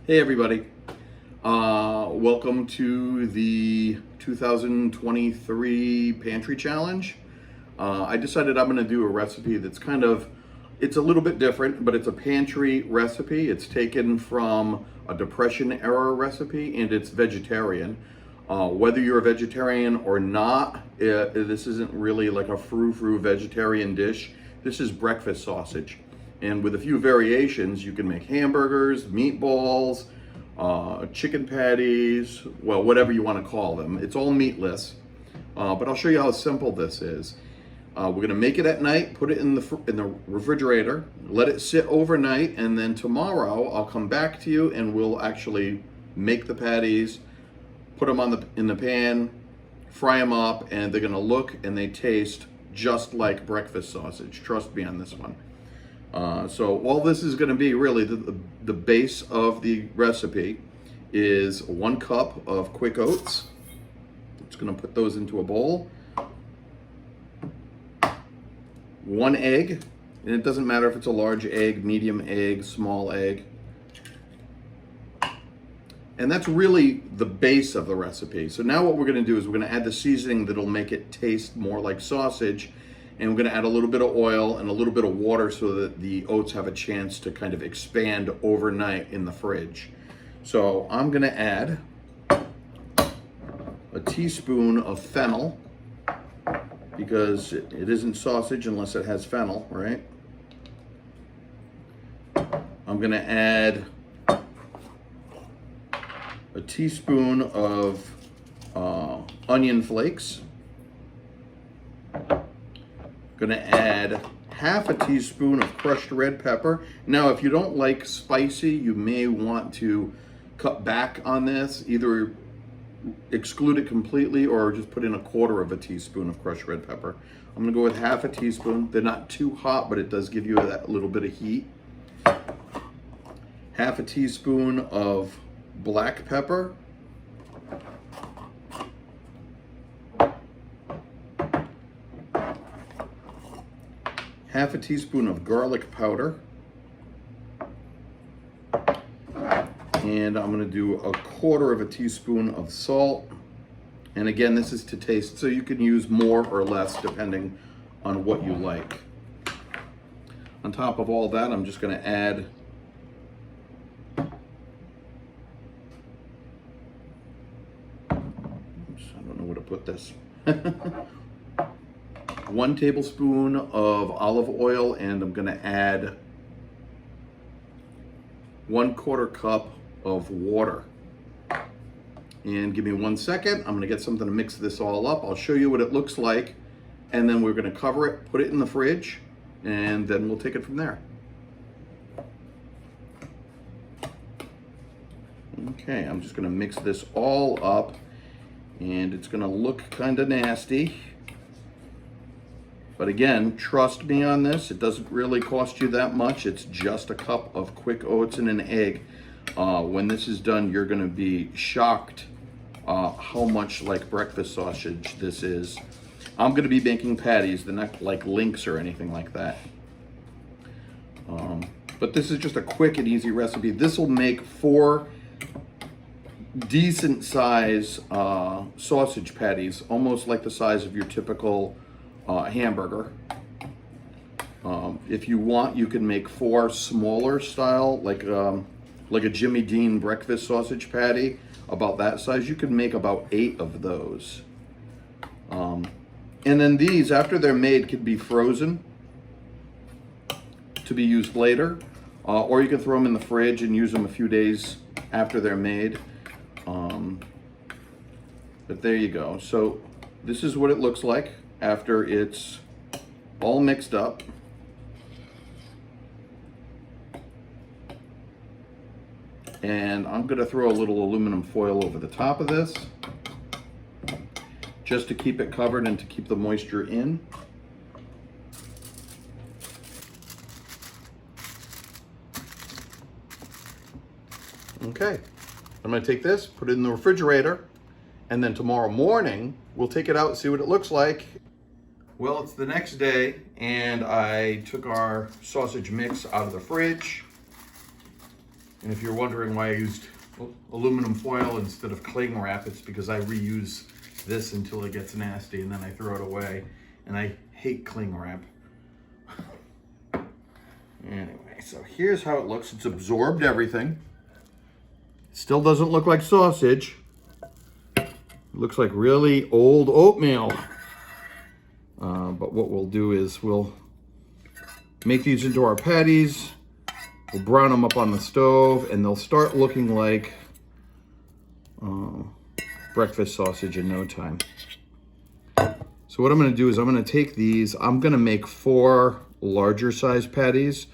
Hey everybody, welcome to the 2023 Pantry Challenge. I decided I'm going to do a recipe that's it's a little bit different, but it's a pantry recipe. It's taken from a Depression era recipe and it's vegetarian. Whether you're a vegetarian or not, this isn't really like a frou-frou vegetarian dish. This is breakfast sausage. And with a few variations, you can make hamburgers, meatballs, chicken patties, well, whatever you want to call them. It's all meatless, but I'll show you how simple this is. We're gonna make it at night, put it in the refrigerator, let it sit overnight, and then tomorrow I'll come back to you and we'll actually make the patties, put them in the pan, fry them up, and they're gonna look and they taste just like breakfast sausage. Trust me on this one. So all this is going to be really the base of the recipe is 1 cup of quick oats. Just going to put those into a bowl. 1 egg, and it doesn't matter if it's a large egg, medium egg, small egg. And that's really the base of the recipe. So now what we're going to do is we're going to add the seasoning that'll make it taste more like sausage. And we're going to add a little bit of oil and a little bit of water so that the oats have a chance to kind of expand overnight in the fridge. So I'm going to add a teaspoon of fennel, because it isn't sausage unless it has fennel, right? I'm going to add a teaspoon of onion flakes. Gonna add half a teaspoon of crushed red pepper. Now, if you don't like spicy, you may want to cut back on this, either exclude it completely or just put in 1/4 of a teaspoon of crushed red pepper. I'm gonna go with half a teaspoon. They're not too hot, but it does give you that little bit of heat. Half a teaspoon of black pepper. Half a teaspoon of garlic powder. And I'm gonna do 1/4 of a teaspoon of salt. And again, this is to taste, so you can use more or less depending on what you like. On top of all that, I'm just gonna add I don't know where to put this. 1 tablespoon of olive oil, and I'm gonna add 1/4 cup of water. And give me 1 second. I'm gonna get something to mix this all up. I'll show you what it looks like, and then we're gonna cover it, put it in the fridge, and then we'll take it from there. Okay, I'm just gonna mix this all up, and it's gonna look kind of nasty. But again, trust me on this, it doesn't really cost you that much. It's just a cup of quick oats and an egg. When this is done, you're gonna be shocked how much like breakfast sausage this is. I'm gonna be making patties, they're not like links or anything like that. But this is just a quick and easy recipe. This will make 4 decent size sausage patties, almost like the size of your typical hamburger. If you want, you can make 4 smaller style, like a Jimmy Dean breakfast sausage patty, about that size. You can make about 8 of those. And then these, after they're made, could be frozen to be used later, or you can throw them in the fridge and use them a few days after they're made. But there you go. So this is what it looks like after it's all mixed up. And I'm gonna throw a little aluminum foil over the top of this just to keep it covered and to keep the moisture in. Okay, I'm gonna take this, put it in the refrigerator, and then tomorrow morning, we'll take it out and see what it looks like. Well, it's the next day, and I took our sausage mix out of the fridge. And if you're wondering why I used aluminum foil instead of cling wrap, it's because I reuse this until it gets nasty and then I throw it away. And I hate cling wrap. Anyway, so here's how it looks. It's absorbed everything. Still doesn't look like sausage. It looks like really old oatmeal. But what we'll do is we'll make these into our patties. We'll brown them up on the stove and they'll start looking like breakfast sausage in no time. So what I'm going to do is I'm going to take these. I'm going to make 4 larger size patties.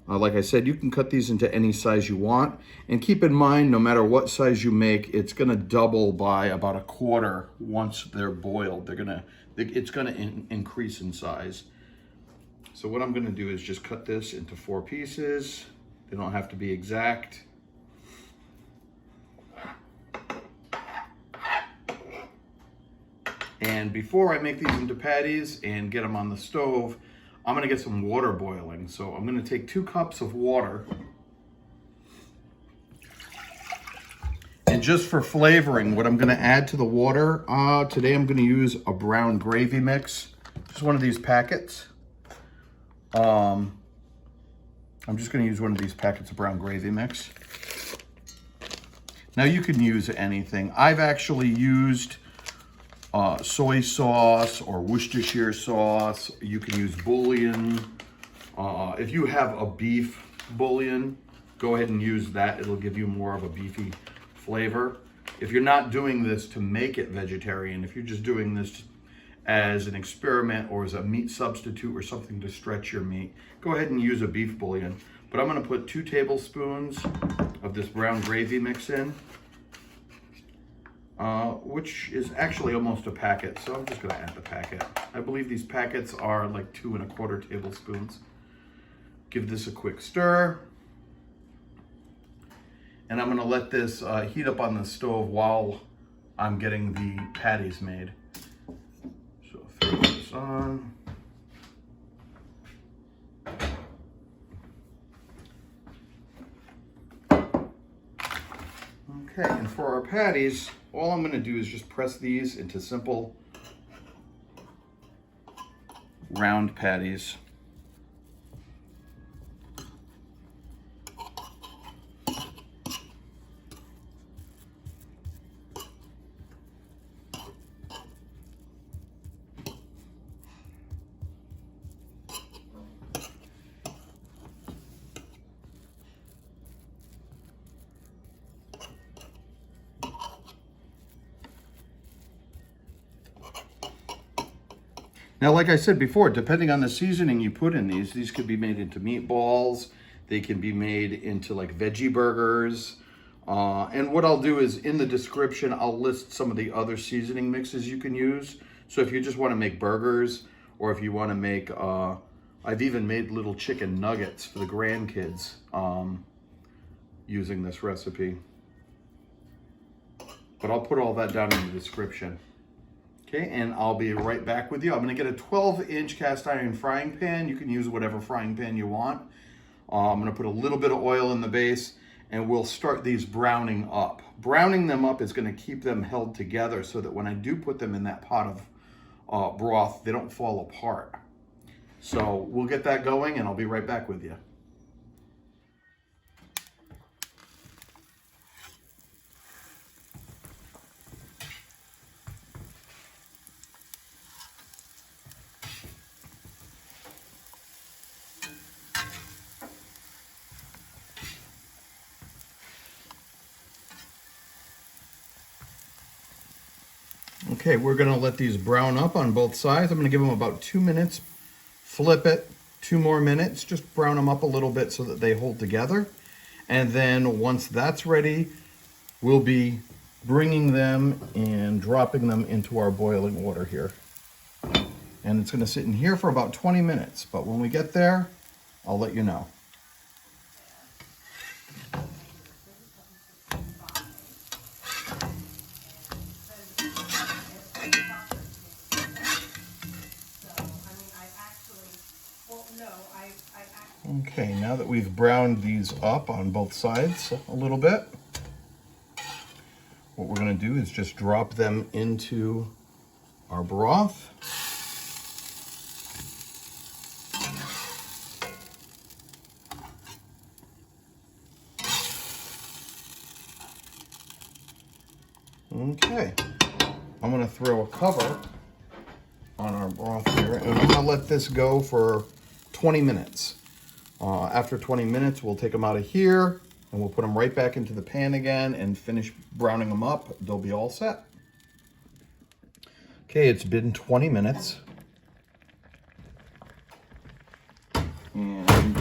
Like I said, you can cut these into any size you want. And keep in mind, no matter what size you make, it's going to double by about 1/4 once they're boiled. It's going to increase in size. So what I'm going to do is just cut this into 4 pieces. They don't have to be exact. And before I make these into patties and get them on the stove, I'm gonna get some water boiling. So I'm gonna take 2 cups of water. And just for flavoring, what I'm gonna add to the water, today I'm gonna use a brown gravy mix. Just one of these packets. I'm just gonna use one of these packets of brown gravy mix. Now you can use anything. I've actually used soy sauce or Worcestershire sauce. You can use bouillon. If you have a beef bouillon, go ahead and use that. It'll give you more of a beefy flavor. If you're not doing this to make it vegetarian, if you're just doing this as an experiment or as a meat substitute or something to stretch your meat, go ahead and use a beef bouillon. But I'm gonna put 2 tablespoons of this brown gravy mix in. Which is actually almost a packet, so I'm just going to add the packet. I believe these packets are like 2 1/4 tablespoons. Give this a quick stir. And I'm going to let this heat up on the stove while I'm getting the patties made. So throw this on. Okay, and for our patties, all I'm going to do is just press these into simple round patties. Now, like I said before, depending on the seasoning you put in these could be made into meatballs. They can be made into like veggie burgers. And what I'll do is in the description, I'll list some of the other seasoning mixes you can use. So if you just want to make burgers, or if you want to make, I've even made little chicken nuggets for the grandkids using this recipe. But I'll put all that down in the description. Okay, and I'll be right back with you. I'm gonna get a 12-inch cast iron frying pan. You can use whatever frying pan you want. I'm gonna put a little bit of oil in the base and we'll start these browning up. Browning them up is gonna keep them held together so that when I do put them in that pot of broth, they don't fall apart. So we'll get that going and I'll be right back with you. Okay, we're gonna let these brown up on both sides. I'm gonna give them about 2 minutes, flip it, 2 more minutes, just brown them up a little bit so that they hold together. And then once that's ready, we'll be bringing them and dropping them into our boiling water here. And it's gonna sit in here for about 20 minutes, but when we get there, I'll let you know. Okay, now that we've browned these up on both sides a little bit, what we're going to do is just drop them into our broth. Okay, I'm going to throw a cover on our broth here, and I'm going to let this go for 20 minutes. After 20 minutes, we'll take them out of here, and we'll put them right back into the pan again and finish browning them up. They'll be all set. Okay, it's been 20 minutes. And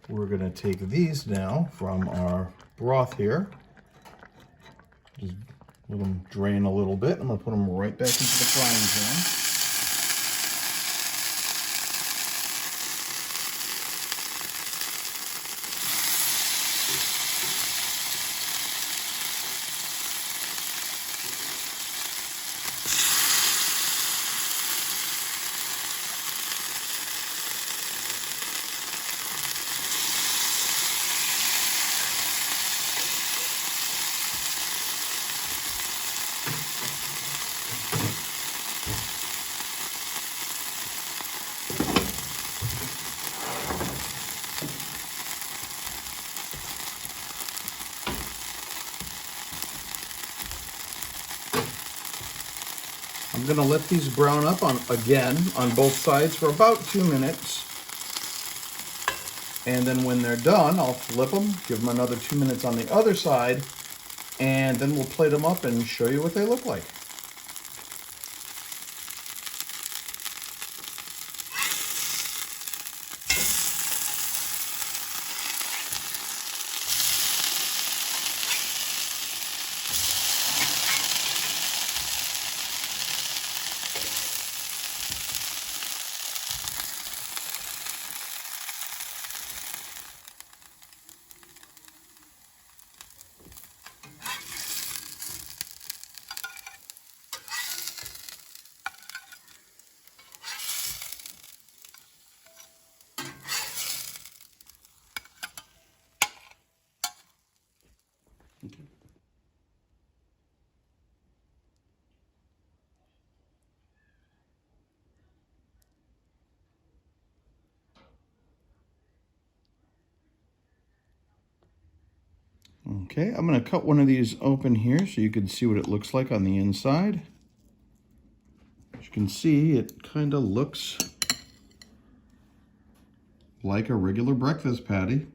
we're going to take these now from our broth here. Just let them drain a little bit. I'm going to put them right back into the frying pan. I'm going to let these brown up again on both sides for about 2 minutes. And then when they're done, I'll flip them, give them another 2 minutes on the other side, and then we'll plate them up and show you what they look like. Okay, I'm going to cut one of these open here so you can see what it looks like on the inside. As you can see, it kind of looks like a regular breakfast patty.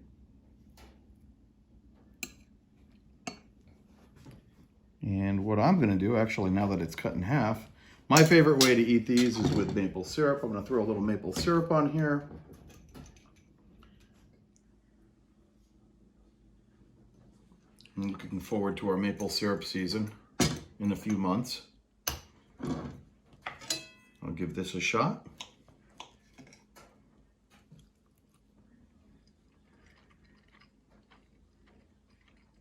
And what I'm going to do, actually, now that it's cut in half, my favorite way to eat these is with maple syrup. I'm going to throw a little maple syrup on here. I'm looking forward to our maple syrup season in a few months. I'll give this a shot.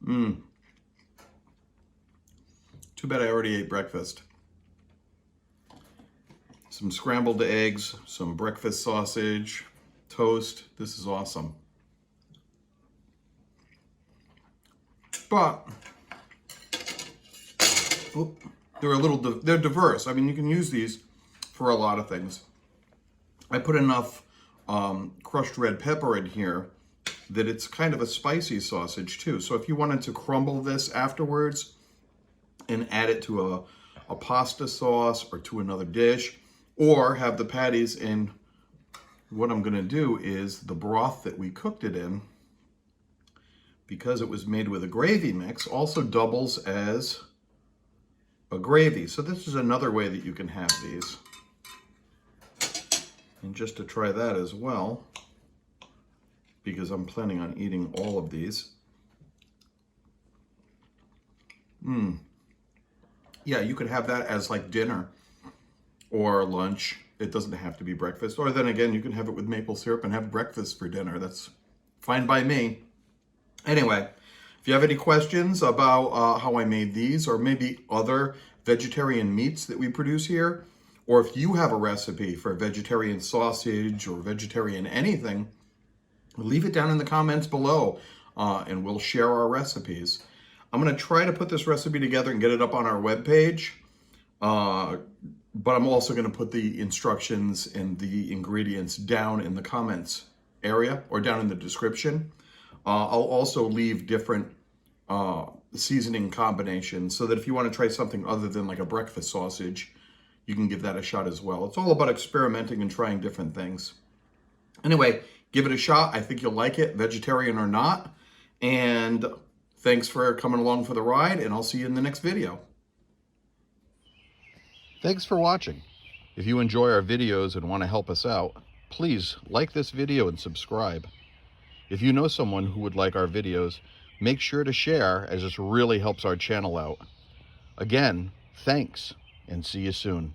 Too bad I already ate breakfast. Some scrambled eggs, some breakfast sausage, toast. This is awesome. But they're diverse. I mean, you can use these for a lot of things. I put enough crushed red pepper in here that it's kind of a spicy sausage too. So if you wanted to crumble this afterwards and add it to a pasta sauce or to another dish, or have the patties in, what I'm going to do is the broth that we cooked it in, because it was made with a gravy mix, also doubles as a gravy. So this is another way that you can have these. And just to try that as well, because I'm planning on eating all of these. Yeah, you could have that as like dinner or lunch. It doesn't have to be breakfast. Or then again, you can have it with maple syrup and have breakfast for dinner. That's fine by me. Anyway, if you have any questions about how I made these, or maybe other vegetarian meats that we produce here, or if you have a recipe for vegetarian sausage or vegetarian anything, leave it down in the comments below, and we'll share our recipes. I'm going to try to put this recipe together and get it up on our webpage, but I'm also going to put the instructions and the ingredients down in the comments area or down in the description. I'll also leave different seasoning combinations so that if you want to try something other than like a breakfast sausage, you can give that a shot as well. It's all about experimenting and trying different things. Anyway, give it a shot. I think you'll like it, vegetarian or not. And thanks for coming along for the ride, and I'll see you in the next video. Thanks for watching. If you enjoy our videos and want to help us out, please like this video and subscribe. If you know someone who would like our videos, make sure to share, as this really helps our channel out. Again, thanks, and see you soon.